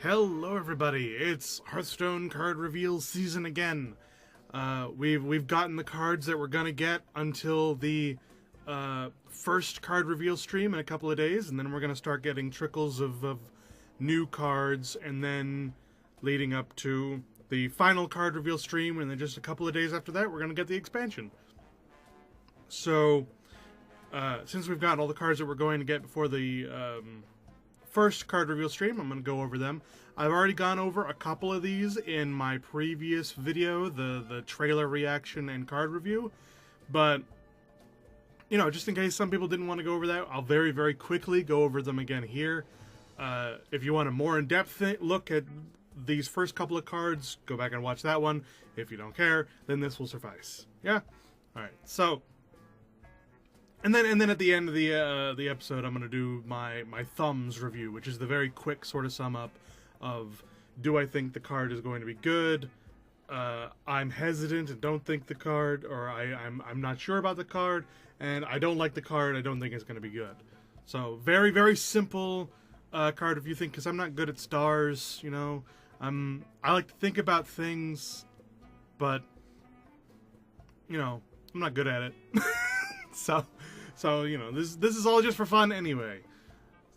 Hello everybody, it's Hearthstone card reveal season again. We've gotten the cards that we're gonna get until the first card reveal stream in a couple of days, and then we're gonna start getting trickles of new cards, and then leading up to the final card reveal stream, and then just a couple of days after that we're gonna get the expansion. So since we've got all the cards that we're going to get before the first card reveal stream, I'm going to go over them. I've already gone over a couple of these in my previous video, the trailer reaction and card review, but, you know, just in case some people didn't want to go over that, I'll very, very quickly go over them again here. If you want a more in-depth look at these first couple of cards, go back and watch that one. If you don't care, then this will suffice. Yeah? Alright, so... And then at the end of the episode, I'm going to do my thumbs review, which is the very quick sort of sum up of, do I think the card is going to be good? I'm hesitant and don't think the card, or I'm not sure about the card, and I don't like the card, I don't think it's going to be good. So, very, very simple card review thing, because I'm not good at stars, you know. I like to think about things, but, you know, I'm not good at it. So you know, this is all just for fun anyway.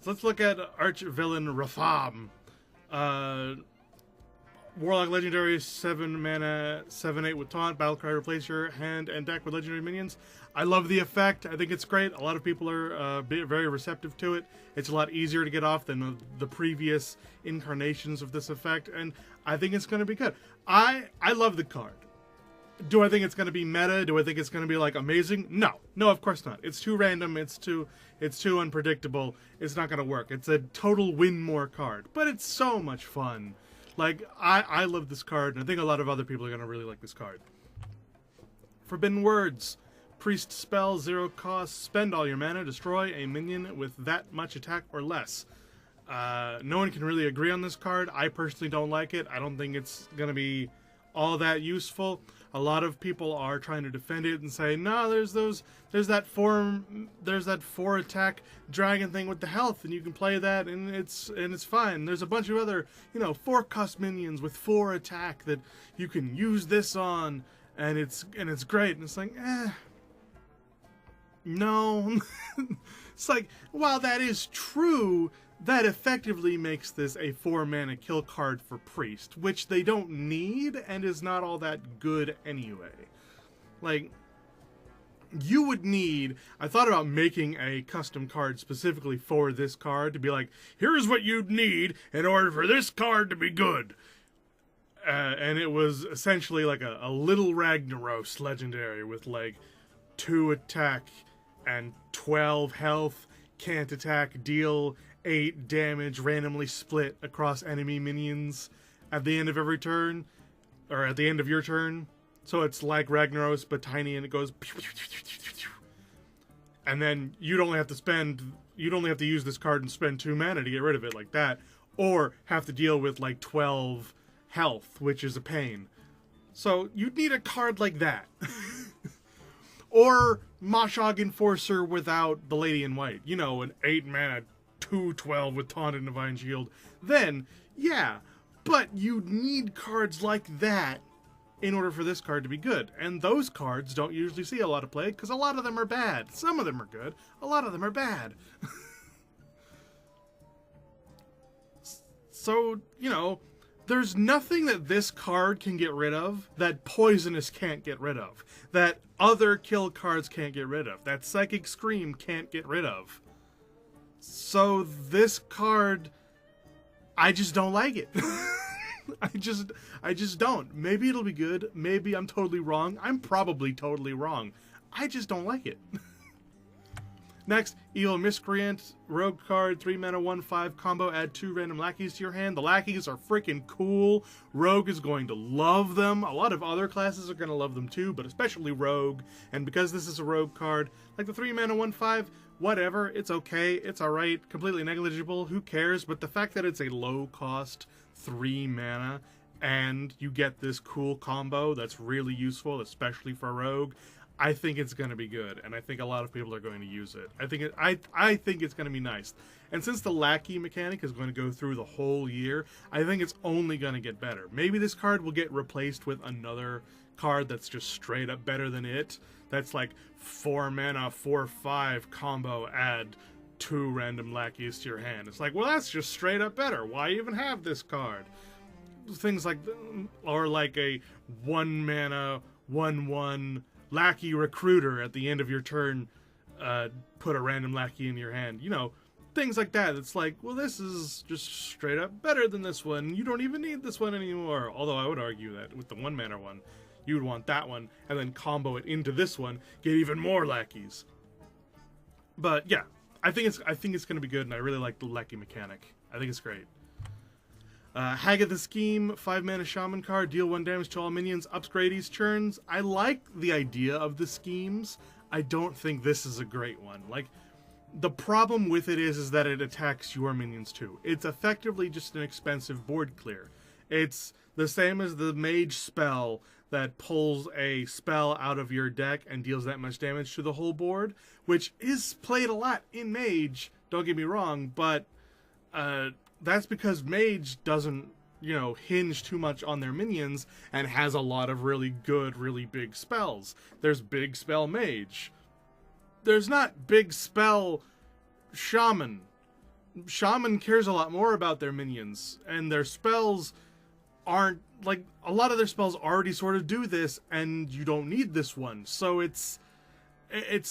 So let's look at Archvillain Rafaam. Warlock legendary, 7 mana, 7/8 with taunt, battle cry, replace your hand and deck with legendary minions. I love the effect. I think it's great. A lot of people are very receptive to it. It's a lot easier to get off than the previous incarnations of this effect, and I think it's going to be good. I love the card. Do I think it's going to be meta? Do I think it's going to be, like, amazing? No. No, of course not. It's too random. It's too unpredictable. It's not going to work. It's a total win more card. But it's so much fun. Like, I love this card, and I think a lot of other people are going to really like this card. Forbidden Words. Priest spell, 0 cost. Spend all your mana. Destroy a minion with that much attack or less. No one can really agree on this card. I personally don't like it. I don't think it's going to be all that useful. A lot of people are trying to defend it and say, no, there's that 4 attack dragon thing with the health, and you can play that, and it's fine. There's a bunch of other, you know, 4 cost minions with 4 attack that you can use this on, and it's great. And it's like, no. It's like, while that is true, that effectively makes this a 4-mana kill card for Priest, which they don't need and is not all that good anyway. Like, you would need... I thought about making a custom card specifically for this card to be like, here's what you'd need in order for this card to be good. And it was essentially like a little Ragnaros legendary with like 2 attack and 12 health, can't attack, deal 8 damage randomly split across enemy minions at the end of every turn, or at the end of your turn. So it's like Ragnaros but tiny, and it goes pew, pew, pew, pew, pew. And then you'd only have to use this card and spend 2 mana to get rid of it like that, or have to deal with like 12 health, which is a pain. So you'd need a card like that. Or Mashog Enforcer without the Lady in White. You know, an 8 mana 2/12 with Taunt and Divine Shield. Then, yeah, but you need cards like that in order for this card to be good. And those cards don't usually see a lot of play, because a lot of them are bad. Some of them are good, a lot of them are bad. So, you know, there's nothing that this card can get rid of that Poisonous can't get rid of, that other kill cards can't get rid of, that Psychic Scream can't get rid of. So this card, I just don't like it. I just don't. Maybe it'll be good. Maybe I'm totally wrong. I'm probably totally wrong. I just don't like it. Next, Evil Miscreant, rogue card, 3 mana, 1/5 combo, add 2 random lackeys to your hand. The lackeys are freaking cool. Rogue is going to love them. A lot of other classes are going to love them too, but especially Rogue. And because this is a rogue card, like the 3 mana, 1/5, whatever, it's okay, it's alright, completely negligible, who cares? But the fact that it's a low cost 3 mana, and you get this cool combo that's really useful, especially for Rogue, I think it's going to be good, and I think a lot of people are going to use it. I think it's going to be nice. And since the lackey mechanic is going to go through the whole year, I think it's only going to get better. Maybe this card will get replaced with another card that's just straight up better than it. That's like 4 mana, 4/5 combo, add 2 random lackeys to your hand. It's like, well, that's just straight up better. Why even have this card? Things like, or like a 1 mana, 1/1 lackey recruiter at the end of your turn, put a random lackey in your hand. You know, things like that. It's like, well, this is just straight up better than this one. You don't even need this one anymore. Although I would argue that with the 1 mana one, you would want that one and then combo it into this one, get even more lackeys. But yeah, I think it's going to be good, and I really like the lackey mechanic. I think it's great. Haggadahs Scheme, 5 mana Shaman card, deal 1 damage to all minions, upgrade each turns. I like the idea of the schemes. I don't think this is a great one. Like, the problem with it is that it attacks your minions too. It's effectively just an expensive board clear. It's the same as the Mage spell that pulls a spell out of your deck and deals that much damage to the whole board, which is played a lot in Mage, don't get me wrong, but that's because Mage doesn't, you know, hinge too much on their minions and has a lot of really good, really big spells. There's big spell Mage. There's not big spell Shaman. Shaman cares a lot more about their minions, and their spells aren't, like, a lot of their spells already sort of do this, and you don't need this one. So it's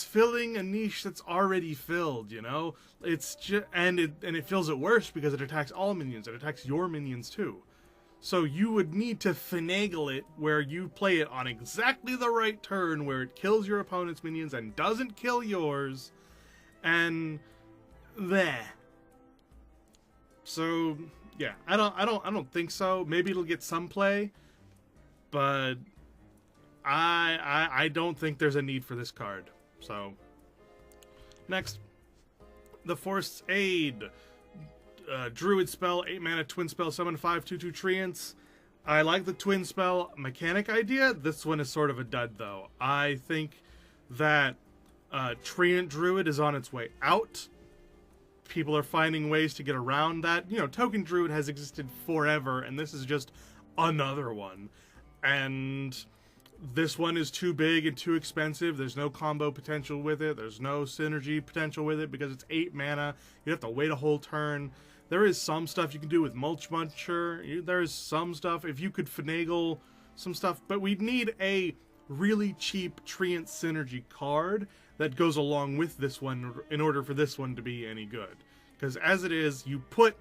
filling a niche that's already filled, you know? It's just, and it fills it worse because it attacks all minions. It attacks your minions too. So you would need to finagle it where you play it on exactly the right turn, where it kills your opponent's minions and doesn't kill yours, and there. So yeah, I don't think so. Maybe it'll get some play, but I don't think there's a need for this card. So next, the Forced Aid. Druid spell, 8 mana twin spell, summon 5/2/2 treants. I like the twin spell mechanic idea. This one is sort of a dud though. I think that treant druid is on its way out. People are finding ways to get around that. You know, token druid has existed forever, and this is just another one. And this one is too big and too expensive. There's no combo potential with it. There's no synergy potential with it because it's 8 mana. You have to wait a whole turn. There is some stuff you can do with Mulch Muncher. There is some stuff, if you could finagle some stuff, but we'd need a really cheap treant synergy card that goes along with this one in order for this one to be any good. Because as it is, you put,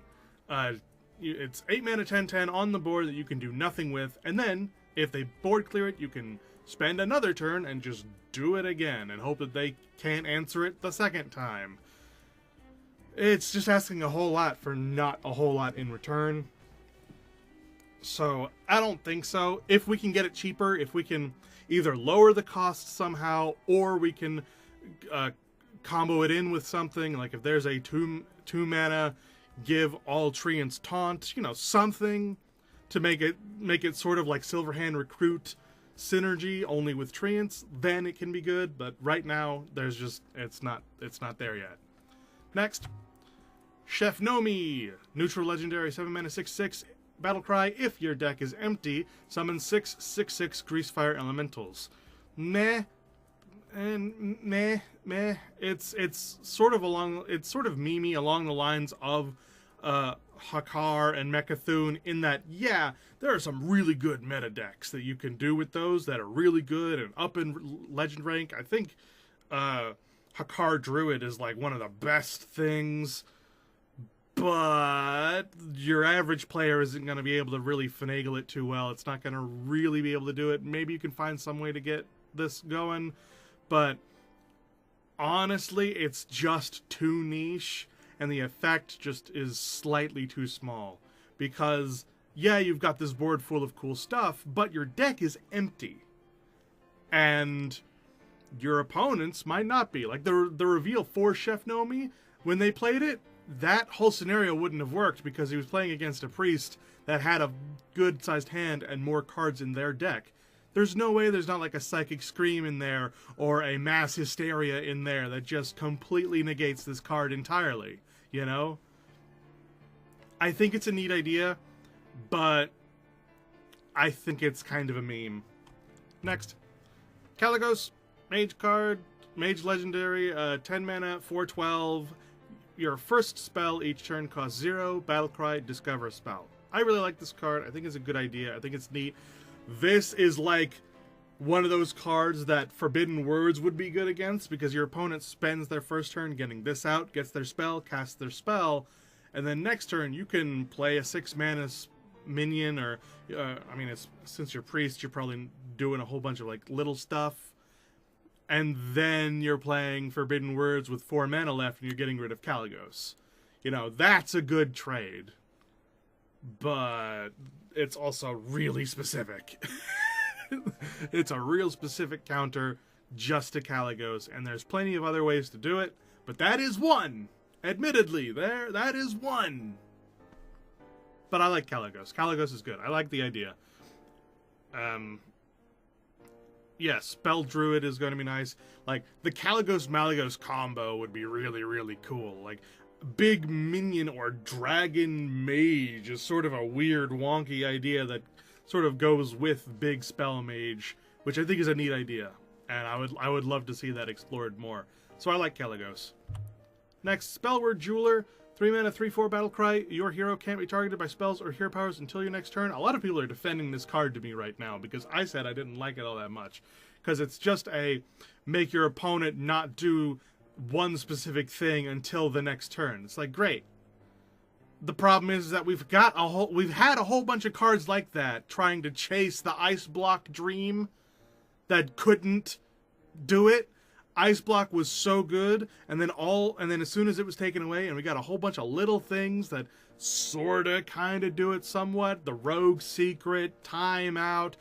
it's 8 mana 10/10 on the board that you can do nothing with, and then if they board clear it, you can spend another turn and just do it again and hope that they can't answer it the second time. It's just asking a whole lot for not a whole lot in return. So I don't think so. If we can get it cheaper, if we can either lower the cost somehow, or we can combo it in with something, like if there's a two mana give all treants taunt, you know, something to make it sort of like Silverhand Recruit synergy, only with treants, then it can be good. But right now, there's just it's not there yet. Next, Chef Nomi, neutral legendary, 7 mana 6/6 battle cry. If your deck is empty, summon 6/6/6 Greasefire Elementals. Meh. And meh. It's sort of memey along the lines of Hakar and Mecha'thun, in that, yeah, there are some really good meta decks that you can do with those that are really good and up in legend rank. I think Hakar Druid is like one of the best things, but your average player isn't going to be able to really finagle it too well. It's not going to really be able to do it. Maybe you can find some way to get this going, but honestly, it's just too niche, and the effect just is slightly too small. Because, yeah, you've got this board full of cool stuff, but your deck is empty. And your opponents might not be. Like, the reveal for Chef Nomi, when they played it, that whole scenario wouldn't have worked because he was playing against a priest that had a good-sized hand and more cards in their deck. There's no way there's not like a Psychic Scream in there or a Mass Hysteria in there that just completely negates this card entirely, you know? I think it's a neat idea, but I think it's kind of a meme. Next. Haggadahs, Mage card, Mage Legendary, 10 mana, 4/12. Your first spell each turn costs 0. Battlecry, discover a spell. I really like this card. I think it's a good idea. I think it's neat. This is like one of those cards that Forbidden Words would be good against, because your opponent spends their first turn getting this out, gets their spell, casts their spell, and then next turn you can play a 6 mana minion, or I mean, since you're priest, you're probably doing a whole bunch of like little stuff, and then you're playing Forbidden Words with 4 mana left, and you're getting rid of Haggadahs. You know, that's a good trade, but it's also really specific. It's a real specific counter just to Haggadahs, and there's plenty of other ways to do it, but that is one. Admittedly, that is one. But I like Haggadahs. Haggadahs is good. I like the idea. Yes, Spell Druid is going to be nice. Like, the Haggadahs-Malygos combo would be really, really cool. Like, big minion or dragon mage is sort of a weird, wonky idea that sort of goes with big spell mage, which I think is a neat idea. And I would love to see that explored more. So I like Haggadahs. Next, Spellword Jeweler. 3 mana, 3/4 Battlecry. Your hero can't be targeted by spells or hero powers until your next turn. A lot of people are defending this card to me right now because I said I didn't like it all that much. Because it's just a make your opponent not do one specific thing until the next turn. It's like, great. The problem is that we've had a whole bunch of cards like that trying to chase the Ice Block dream that couldn't do it. Ice Block was so good, and then as soon as it was taken away, and we got a whole bunch of little things that sorta kinda do it somewhat. The Rogue Secret, Timeout,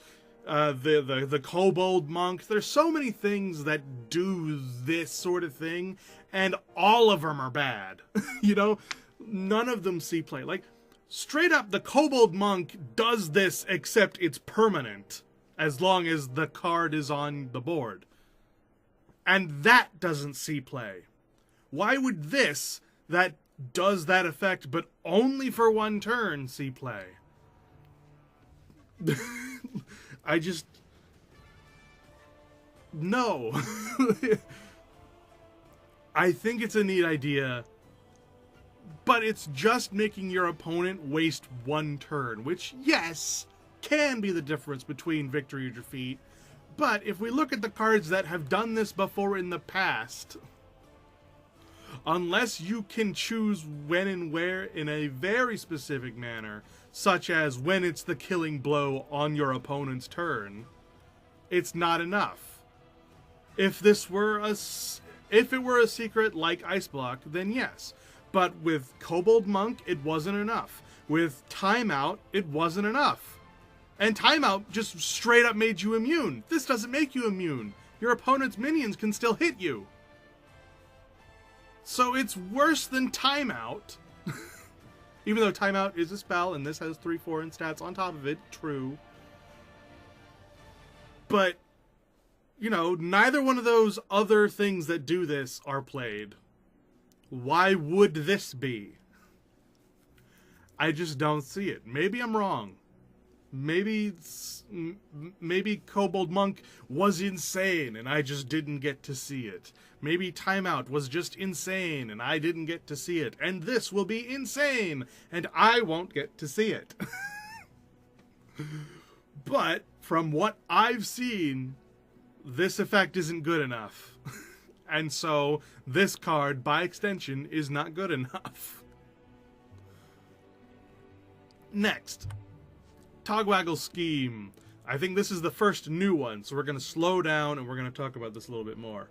the Kobold Monk. There's so many things that do this sort of thing, and all of them are bad. You know? None of them see play. Like, straight up, the Kobold Monk does this, except it's permanent, as long as the card is on the board. And that doesn't see play. Why would this, that does that effect, but only for one turn, see play? I just... No. I think it's a neat idea, but it's just making your opponent waste one turn, which, yes, can be the difference between victory or defeat. But if we look at the cards that have done this before in the past, unless you can choose when and where in a very specific manner, such as when it's the killing blow on your opponent's turn, it's not enough. If it were a secret like Ice Block, then yes. But with Kobold Monk, it wasn't enough. With Timeout, it wasn't enough. And Timeout just straight up made you immune. This doesn't make you immune. Your opponent's minions can still hit you. So it's worse than Timeout. Even though Timeout is a spell, and this has 3/4 in stats on top of it, true. But, you know, neither one of those other things that do this are played. Why would this be? I just don't see it. Maybe I'm wrong. Maybe Kobold Monk was insane and I just didn't get to see it. Maybe Timeout was just insane and I didn't get to see it. And this will be insane and I won't get to see it. But from what I've seen, this effect isn't good enough. And so this card, by extension, is not good enough. Next. Waggle Scheme. I think this is the first new one, so we're going to slow down and we're going to talk about this a little bit more.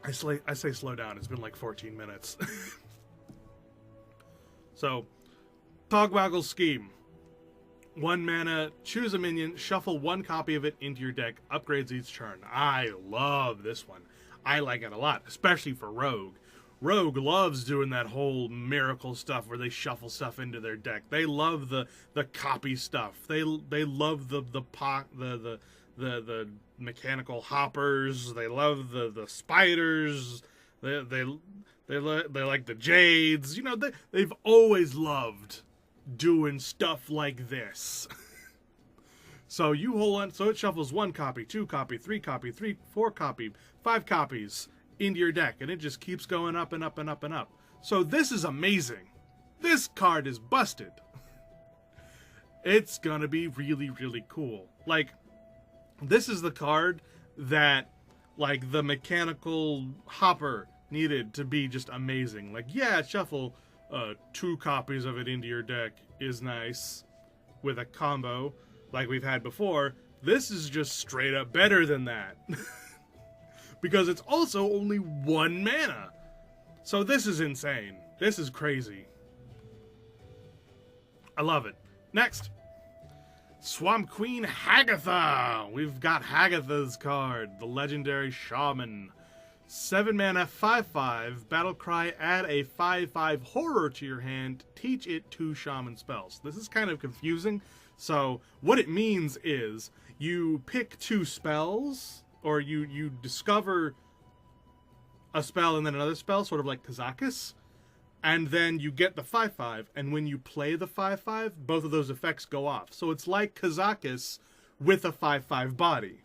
I say slow down, it's been like 14 minutes. So, Waggle Scheme. 1 mana, choose a minion, shuffle 1 copy of it into your deck, upgrades each turn. I love this one. I like it a lot, especially for Rogue. Rogue loves doing that whole miracle stuff where they shuffle stuff into their deck. They love the copy stuff. They love the mechanical hoppers. They love the spiders. They like the jades. You know, they've always loved doing stuff like this. So you hold on. So it shuffles 1 copy, 2 copy, 3 copy, 4 copy, 5 copies into your deck, and it just keeps going up and up and up and up. So this is amazing. This card is busted. It's gonna be really, really cool. Like, this is the card that, like, the mechanical hopper needed to be just amazing. Like, yeah, shuffle 2 copies of it into your deck is nice with a combo like we've had before. This is just straight up better than that. Because it's also only 1 mana. So this is insane. This is crazy. I love it. Next. Swamp Queen Haggadah. We've got Haggadahs card, the legendary Shaman. 7 mana, 5/5. Battle cry, add a 5/5 horror to your hand. Teach it 2 Shaman spells. This is kind of confusing. So what it means is you pick 2 spells, or you discover a spell and then another spell, sort of like Haggadahs, and then you get the 5/5, and when you play the 5/5, both of those effects go off. So it's like Haggadahs with a 5/5 body.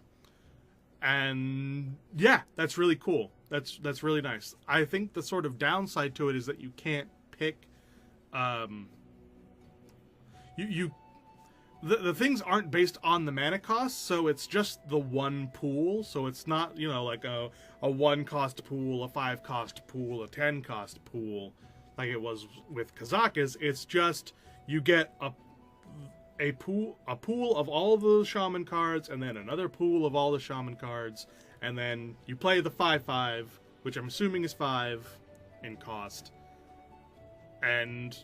And yeah, that's really cool. That's really nice. I think the sort of downside to it is that you can't pick the things aren't based on the mana cost, so it's just the 1 pool. So it's not, you know, like a 1 cost pool, a 5 cost pool, a 10 cost pool, like it was with Haggadahs. It's just you get a pool of all of those Shaman cards, and then another pool of all the Shaman cards, and then you play the 5/5, which I'm assuming is 5 in cost, and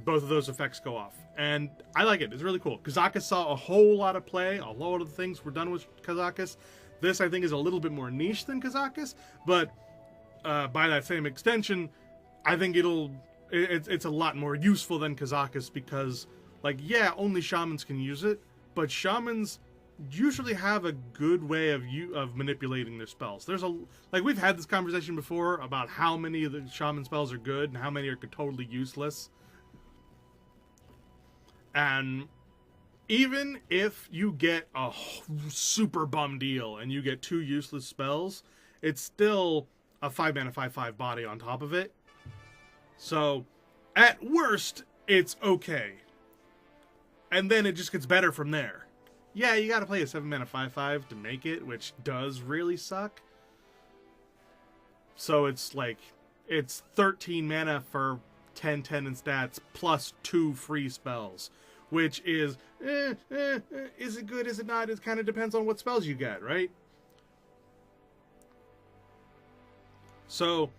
both of those effects go off. And I like it. It's really cool. Haggadahs saw a whole lot of play. A lot of the things were done with Haggadahs. This, I think, is a little bit more niche than Haggadahs, but by that same extension, I think it's a lot more useful than Haggadahs, because, like, yeah, only Shamans can use it, but Shamans usually have a good way of manipulating their spells. We've had this conversation before about how many of the Shaman spells are good and how many are totally useless. And even if you get a super bum deal and you get 2 useless spells, it's still a 5 mana 5/5 body on top of it. So, at worst, it's okay. And then it just gets better from there. Yeah, you gotta play a 7 mana 5/5 to make it, which does really suck. So it's like, it's 13 mana for 10/10 in stats, plus 2 free spells. Which is, is it good, is it not? It kind of depends on what spells you get, right? So,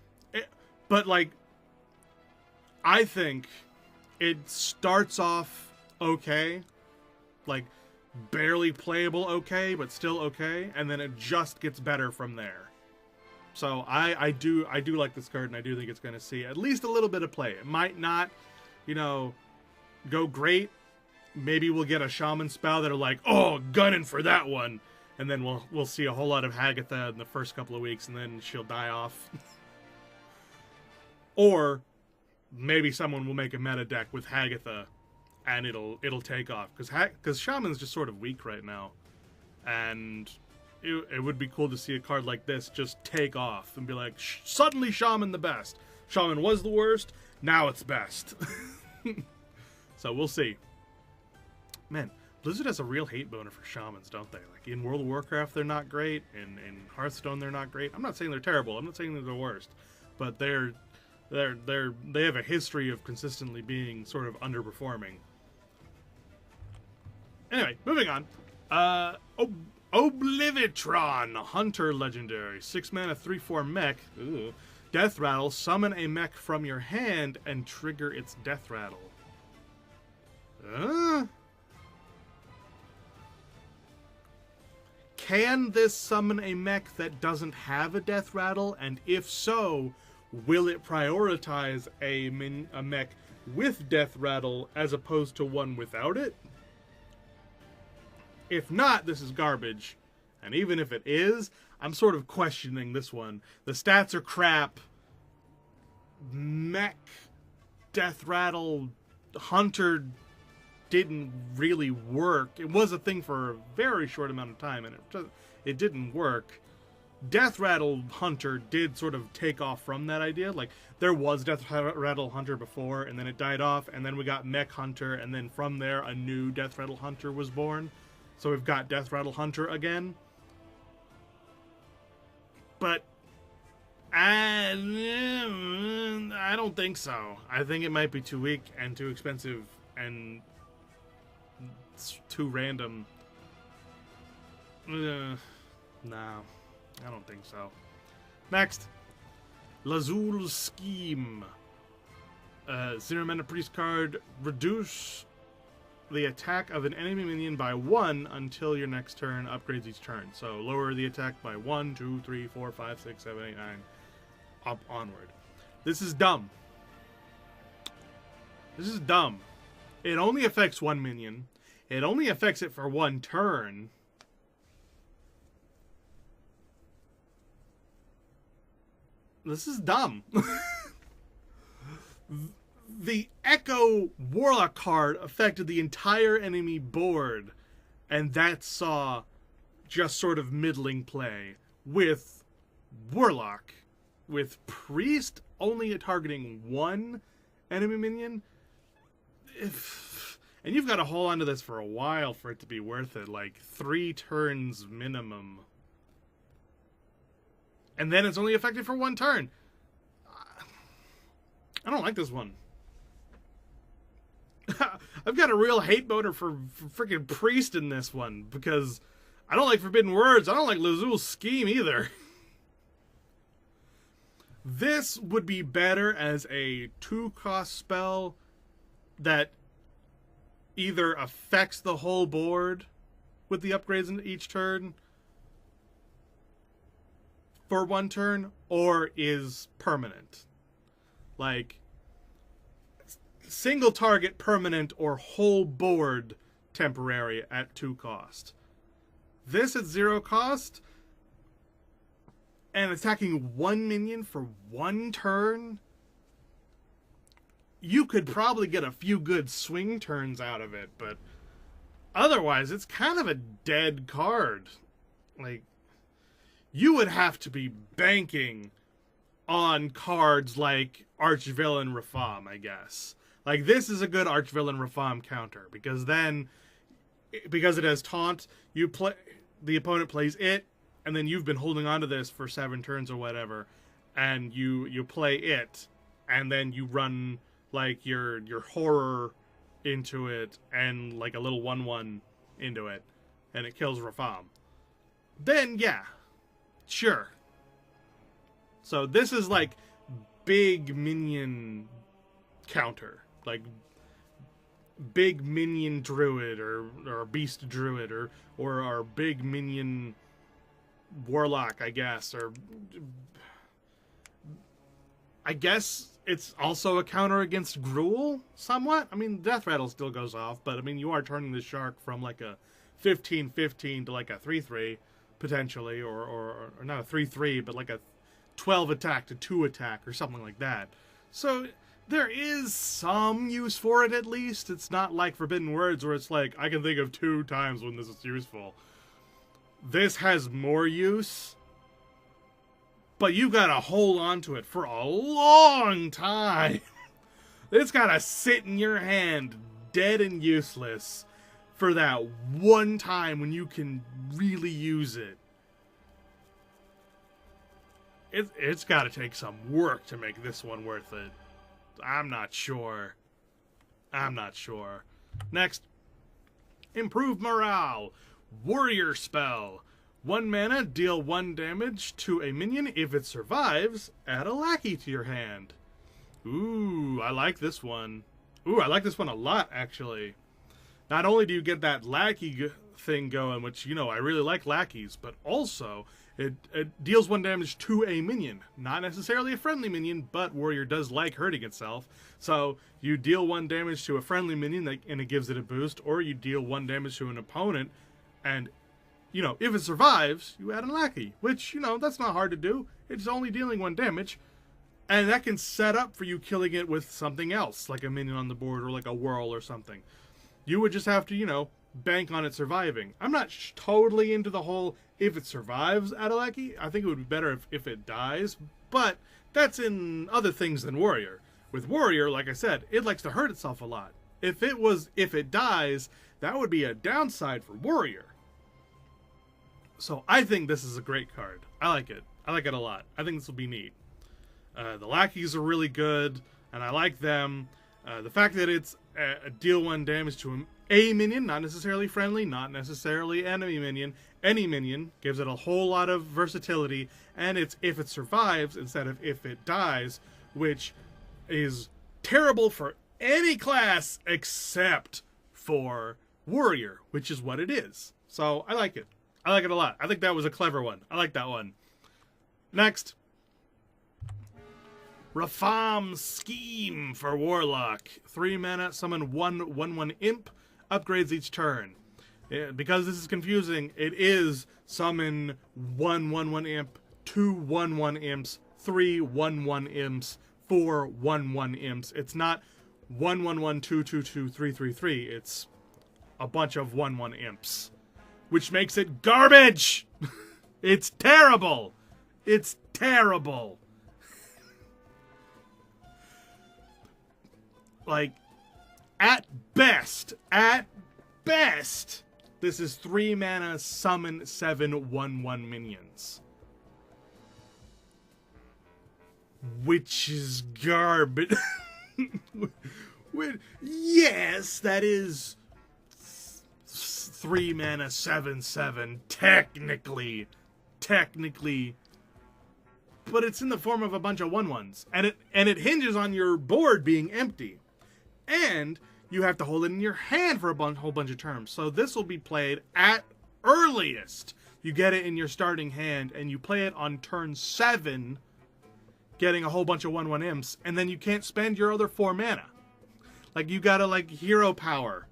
but like, I think it starts off okay, like barely playable okay, but still okay, and then it just gets better from there. So I do like this card, and I do think it's going to see at least a little bit of play. It might not, you know, go great. Maybe we'll get a Shaman spell that are like, oh, gunning for that one, and then we'll see a whole lot of Haggadah in the first couple of weeks, and then she'll die off. Or maybe someone will make a meta deck with Haggadah, and it'll take off, because Shaman's just sort of weak right now, and it would be cool to see a card like this just take off and be like, suddenly Shaman the best. Shaman was the worst, now it's best. So we'll see. Man, Blizzard has a real hate boner for Shamans, don't they? Like, in World of Warcraft, they're not great. In Hearthstone, they're not great. I'm not saying they're terrible. I'm not saying they're the worst. But they have a history of consistently being sort of underperforming. Anyway, moving on. Oblivitron, Hunter Legendary. 6 mana, 3/4 mech. Ooh. Death Rattle. Summon a mech from your hand and trigger its Death Rattle. Can this summon a mech that doesn't have a Death Rattle? And if so, will it prioritize a mech with Death Rattle as opposed to one without it? If not, this is garbage. And even if it is, I'm sort of questioning this one. The stats are crap. Mech, Death Rattle, Hunter didn't really work. It was a thing for a very short amount of time, and it didn't work. Death Rattle Hunter did sort of take off from that idea. Like, there was Death Rattle Hunter before, and then it died off, and then we got Mech Hunter, and then from there, a new Death Rattle Hunter was born. So we've got Death Rattle Hunter again. But I don't think so. I think it might be too weak and too expensive and too random. No, I don't think so. Next, Waggle Scheme. Serum and a priest card. Reduce the attack of an enemy minion by 1 until your next turn upgrades each turn. So lower the attack by 1, 2, 3, 4, 5, 6, 7, 8, 9, up onward. This is dumb. This is dumb. It only affects one minion. It only affects it for 1 turn. This is dumb. The Echo Warlock card affected the entire enemy board, and that saw just sort of middling play. With Warlock, with Priest only targeting 1 enemy minion, and you've got to hold on to this for a while for it to be worth it, like 3 turns minimum. And then it's only effective for 1 turn. I don't like this one. I've got a real hate motor for freaking Priest in this one, because I don't like Forbidden Words. I don't like Waggle Scheme either. This would be better as a 2-cost spell that either affects the whole board with the upgrades in each turn for 1 turn, or is permanent. Like, single target permanent or whole board temporary at 2 cost. This at 0 cost and attacking 1 minion for 1 turn, you could probably get a few good swing turns out of it, but otherwise it's kind of a dead card. Like, you would have to be banking on cards like Archvillain Rafaam, I guess. Like, this is a good Archvillain Rafaam counter, because then, because it has taunt, you play, the opponent plays it, and then you've been holding on to this for 7 turns or whatever, and you play it, and then you run like your horror into it, and like a little 1/1 into it, and it kills Rafaam. Then yeah, sure. So this is like big minion counter. Like big minion druid or beast druid or big minion warlock, I guess, or I guess it's also a counter against Gruul somewhat. I mean, Death Rattle still goes off, but I mean, you are turning the shark from like a 15/15 to like a 3/3 potentially, or not a 3/3, but like a 12 attack to 2 attack or something like that. So there is some use for it, at least. It's not like Forbidden Words where it's like, I can think of 2 times when this is useful. This has more use, but you gotta hold on to it for a long time. It's gotta sit in your hand, dead and useless, for that one time when you can really use it. It's gotta take some work to make this one worth it. I'm not sure. Next, Improve Morale. Warrior spell. 1 mana, deal 1 damage to a minion. If it survives, add a lackey to your hand. Ooh, I like this one. Ooh, I like this one a lot, actually. Not only do you get that lackey thing going, which, you know, I really like lackeys, but also It deals 1 damage to a minion. Not necessarily a friendly minion, but Warrior does like hurting itself. So you deal 1 damage to a friendly minion and it gives it a boost, or you deal 1 damage to an opponent, and, you know, if it survives, you add a lackey, which, you know, that's not hard to do. It's only dealing 1 damage. And that can set up for you killing it with something else, like a minion on the board or like a whirl or something. You would just have to, you know, bank on it surviving. I'm not totally into the whole if it survives Adalaki. I think it would be better if it dies, but that's in other things than Warrior. With Warrior, like I said, it likes to hurt itself a lot. If it dies, that would be a downside for Warrior. So I think this is a great card. I like it. I like it a lot. I think this will be neat. The lackeys are really good, and I like them. The fact that it's deal 1 damage to a minion, not necessarily friendly, not necessarily enemy minion, any minion, gives it a whole lot of versatility, and it's if it survives instead of if it dies, which is terrible for any class except for Warrior, which is what it is. So I like it. I like it a lot. I think that was a clever one. I like that one. Next. Rafaam Scheme for Warlock. 3 mana, summon 1/1/1 imp, upgrades each turn. Because this is confusing, it is summon 1/1/1 imp, 2 1/1 imps, 3 1/1 imps, 4 1/1 imps. It's not 1/1/1, 2 2 2 3 3 3. It's a bunch of 1/1 imps, which makes it garbage. It's terrible. It's terrible. Like, at best, this is 3 mana, summon 7 1/1 minions. Which is garbage. Yes, that is 3 mana, 7/7, technically. But it's in the form of a bunch of 1/1s. And it hinges on your board being empty. And you have to hold it in your hand for a whole bunch of turns. So this will be played at earliest. You get it in your starting hand, and you play it on turn 7, getting a whole bunch of 1/1 imps, and then you can't spend your other 4 mana. Like, you gotta, like, hero power,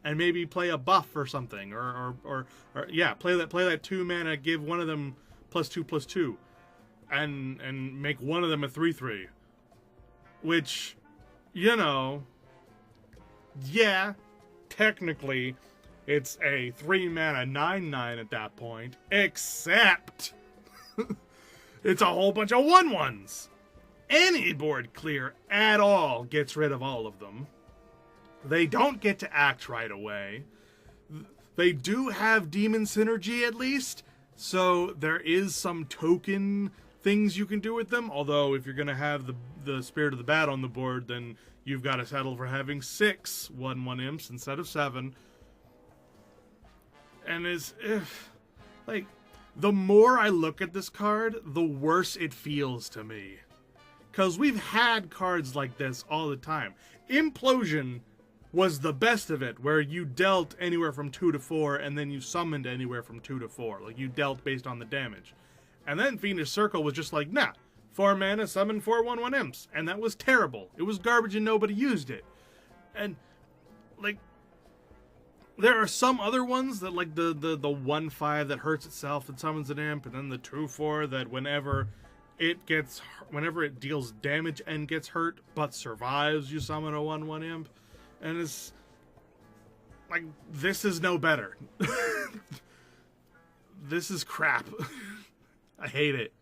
and maybe play a buff or something, or yeah, play that 2 mana, give one of them +2/+2, and make one of them a 3/3, which, you know. Yeah, technically, it's a 3 mana 9/9 at that point, except it's a whole bunch of 1/1s. Any board clear at all gets rid of all of them. They don't get to act right away. They do have demon synergy at least, so there is some token things you can do with them, although if you're going to have the Spirit of the Bat on the board, then you've got to settle for having 6 1/1 imps instead of 7. And like, the more I look at this card, the worse it feels to me. Because we've had cards like this all the time. Implosion was the best of it, where you dealt anywhere from 2 to 4, and then you summoned anywhere from 2 to 4. Like, you dealt based on the damage. And then Fiendish Circle was just like, nah, 4 mana, summon 4 1/1 imps. And that was terrible. It was garbage and nobody used it. And, like, there are some other ones that, like, the 1/5 that hurts itself and summons an imp, and then the 2/4 that whenever it deals damage and gets hurt, but survives, you summon a 1/1 imp. And it's, like, this is no better. This is crap. I hate it.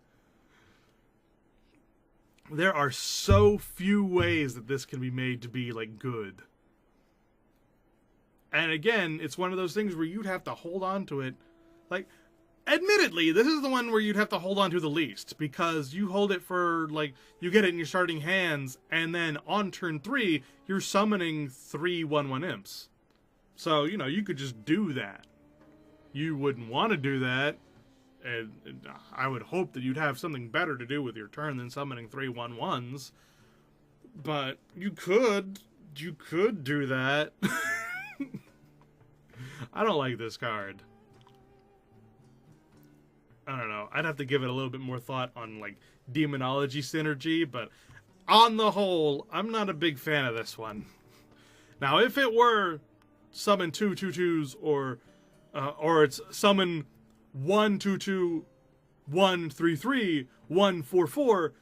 There are so few ways that this can be made to be, like, good. And again, it's one of those things where you'd have to hold on to it. Like, admittedly, this is the one where you'd have to hold on to the least, because you hold it for, like, you get it in your starting hands, and then on turn 3, you're summoning 3 1/1 imps. So, you know, you could just do that. You wouldn't want to do that. And I would hope that you'd have something better to do with your turn than summoning 3 1/1s. But you could do that. I don't like this card. I don't know. I'd have to give it a little bit more thought on, like, demonology synergy, but on the whole, I'm not a big fan of this one. Now, if it were summon 2 2/2s or it's summon 1 2/2, 1 3/3, 1 4/4,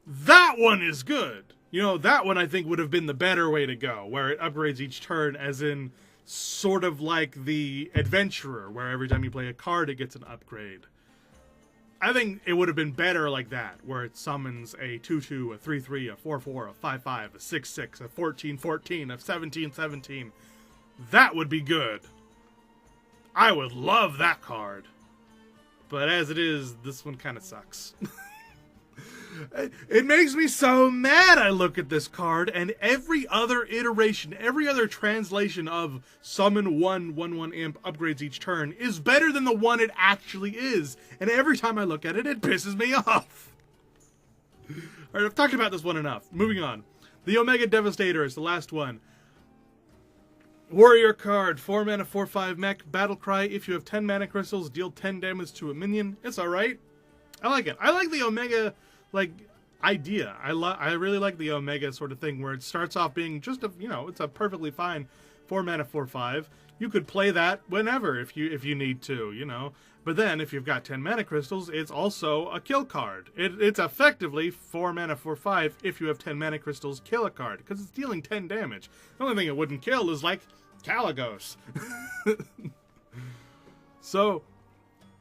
that one is good. You know, that one I think would have been the better way to go, where it upgrades each turn, as in sort of like the Adventurer, where every time you play a card, it gets an upgrade. I think it would have been better like that, where it summons a 2/2, a 3/3, a 4/4, a 5/5, a 6/6, a 14/14, a 17/17. That would be good. I would love that card. But as it is, this one kind of sucks. It makes me so mad. I look at this card, and every other iteration, every other translation of summon 1/1/1 imp upgrades each turn is better than the one it actually is. And every time I look at it, it pisses me off. Alright, I've talked about this one enough. Moving on. The Omega Devastator is the last one. Warrior card, 4 mana, 4/5 mech, battle cry. If you have 10 mana crystals, deal 10 damage to a minion. It's alright. I like it. I like the Omega, like, idea. I really like the Omega sort of thing, where it starts off being just a, you know, it's a perfectly fine 4 mana, 4/5. You could play that whenever if you need to, you know. But then if you've got 10 mana crystals, it's also a kill card. It's effectively 4 mana, 4/5. If you have 10 mana crystals, kill a card, because it's dealing 10 damage. The only thing it wouldn't kill is, like, Haggadahs. So,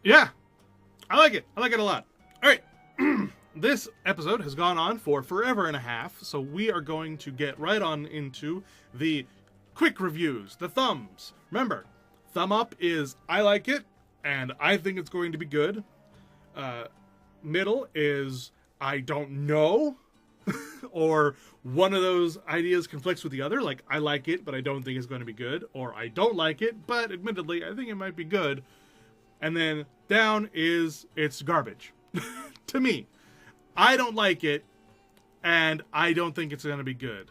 yeah. I like it. I like it a lot. Alright. This episode has gone on for forever and a half, so we are going to get right on into the quick reviews, the thumbs. Remember, thumb up is I like it, and I think it's going to be good. Middle is I don't know, or one of those ideas conflicts with the other, like I like it, but I don't think it's going to be good, or I don't like it, but admittedly, I think it might be good. And then down is it's garbage. To me. I don't like it, and I don't think it's going to be good.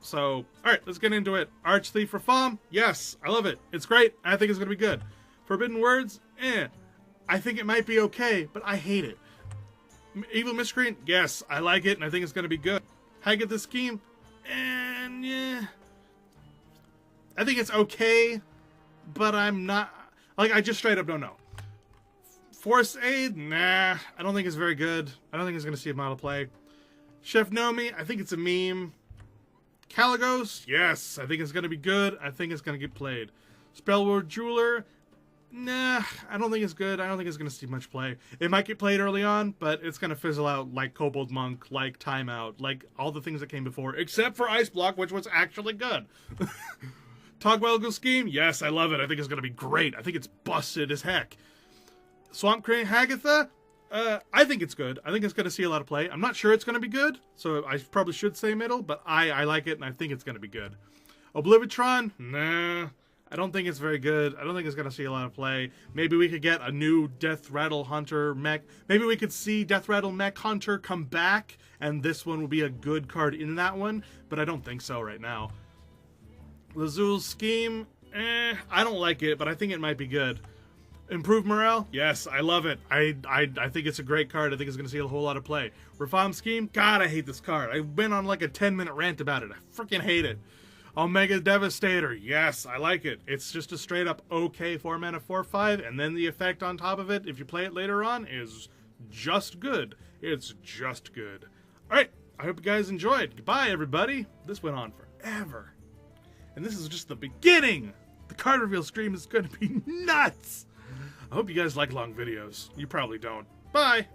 So, alright, let's get into it. Archthief Rafaam, yes, I love it. It's great, I think it's going to be good. Forbidden Words, I think it might be okay, but I hate it. Evil Miscreant, yes, I like it, and I think it's going to be good. Haggadahs Scheme, and yeah. I think it's okay, but I'm not, like, I just straight up don't know. Force Aid, nah, I don't think it's very good. I don't think it's going to see a model play. Chef Nomi, I think it's a meme. Caligos, yes, I think it's going to be good. I think it's going to get played. Spellword Jeweler, nah, I don't think it's good. I don't think it's going to see much play. It might get played early on, but it's going to fizzle out like Kobold Monk, like Timeout, like all the things that came before, except for Ice Block, which was actually good. Waggle Scheme, yes, I love it. I think it's going to be great. I think it's busted as heck. Swamp Crane Haggadah, I think it's good. I think it's going to see a lot of play. I'm not sure it's going to be good, so I probably should say middle, but I like it, and I think it's going to be good. Oblivitron, nah, I don't think it's very good. I don't think it's going to see a lot of play. Maybe we could get a new Death Rattle Hunter mech. Maybe we could see Death Rattle Mech Hunter come back, and this one will be a good card in that one, but I don't think so right now. Lazuli Scheme, I don't like it, but I think it might be good. Improve Morale? Yes, I love it. I think it's a great card. I think it's going to see a whole lot of play. Rafaam Scheme? God, I hate this card. I've been on like a 10-minute rant about it. I freaking hate it. Omega Devastator? Yes, I like it. It's just a straight up okay 4 mana 4/5, and then the effect on top of it, if you play it later on, is just good. It's just good. Alright, I hope you guys enjoyed. Goodbye, everybody. This went on forever. And this is just the beginning. The card reveal stream is going to be nuts. I hope you guys like long videos. You probably don't. Bye!